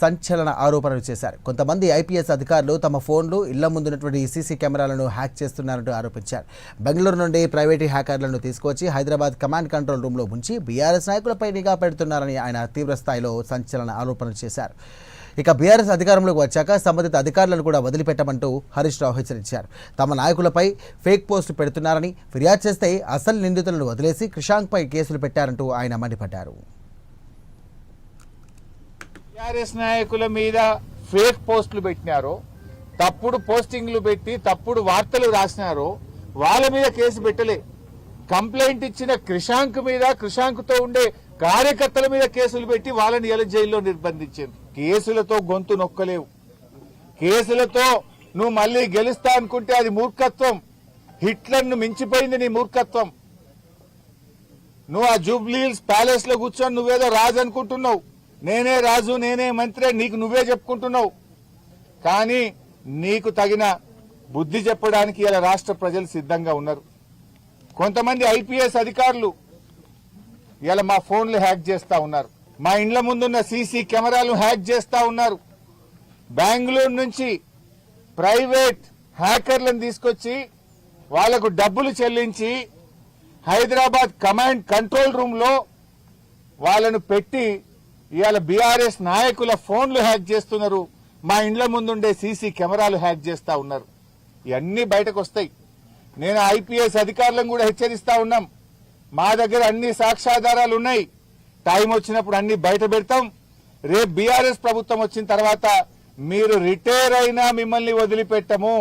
సంచలన ఆరోపణలు చేశారు. కొంతమంది ఐపీఎస్ అధికారులు తమ ఫోన్లు, ఇళ్ల ముందున్నటువంటి సీసీ కెమెరాలను హ్యాక్ చేస్తున్నారంటూ ఆరోపించారు. బెంగళూరు నుండి ప్రైవేటు హ్యాకర్లను తీసుకొచ్చి హైదరాబాద్ కమాండ్ కంట్రోల్ రూమ్లో ఉంచి బీఆర్ఎస్ నాయకులపై నిఘా పెడుతున్నారని ఆయన తీవ్రస్థాయిలో సంచలన ఆరోపణలు చేశారు. ఇక బీఆర్ఎస్ అధికారంలోకి వచ్చాక సంబంధిత అధికారులను కూడా వదిలిపెట్టమంటూ హరీష్ రావు హెచ్చరించారు. తమ నాయకులపై ఫేక్ పోస్టు పెడుతున్నారని, ఫిర్యాదు చేస్తే అసలు నిందితులను వదిలేసి క్రిషాంక్పై కేసులు పెట్టారంటూ ఆయన మండిపడ్డారు. టీఆర్ఎస్ నాయకుల మీద ఫేక్ పోస్టులు పెట్టినారో, తప్పుడు పోస్టింగ్లు పెట్టి తప్పుడు వార్తలు రాసినారో వాళ్ళ మీద కేసు పెట్టలే. కంప్లైంట్ ఇచ్చిన క్రిషాంక్ మీద, క్రిషాంక్ తో ఉండే కార్యకర్తల మీద కేసులు పెట్టి వాళ్ళని ఎలా జైల్లో నిర్బంధించారు. కేసులతో గొంతు నొక్కలేవు. కేసులతో నువ్వు మళ్లీ గెలుస్తా అనుకుంటే అది మూర్ఖత్వం. హిట్లర్ను మించిపోయింది నీ మూర్ఖత్వం. నువ్వు ఆ జూబ్లీహిల్స్ ప్యాలెస్ లో కూర్చొని నువ్వేదో రాజు అనుకుంటున్నావు. నేనే రాజు, నేనే మంత్రి, నీకు నువ్వే చెప్పుకుంటున్నావు. కానీ నీకు తగిన బుద్ధి చెప్పడానికి ఇలా రాష్ట్ర ప్రజలు సిద్ధంగా ఉన్నారు. కొంతమంది ఐపీఎస్ అధికారులు ఇలా మా ఫోన్లు హ్యాక్ చేస్తా ఉన్నారు. మా ఇండ్ల ముందున్న సీసీ కెమెరాలు హ్యాక్ చేస్తా ఉన్నారు. బెంగళూరు నుంచి ప్రైవేట్ హ్యాకర్లను తీసుకొచ్చి వాళ్లకు డబ్బులు చెల్లించి హైదరాబాద్ కమాండ్ కంట్రోల్ రూమ్ లో వాళ్ళను పెట్టి ఇవాళ బీఆర్ఎస్ నాయకుల ఫోన్లు హ్యాక్ చేస్తున్నారు. మా ఇండ్ల ముందుండే సీసీ కెమెరాలు హ్యాక్ చేస్తా ఉన్నారు. ఇవన్నీ బయటకు వస్తాయి. నేను ఐపీఎస్ అధికారులను కూడా హెచ్చరిస్తా ఉన్నాం. మా దగ్గర అన్ని సాక్ష్యాధారాలు ఉన్నాయి. టైం వచ్చినప్పుడు అన్ని బయట పెడతాం. రేపు బీఆర్ఎస్ ప్రభుత్వం వచ్చిన తర్వాత మీరు రిటైర్ అయినా మిమ్మల్ని వదిలిపెట్టము.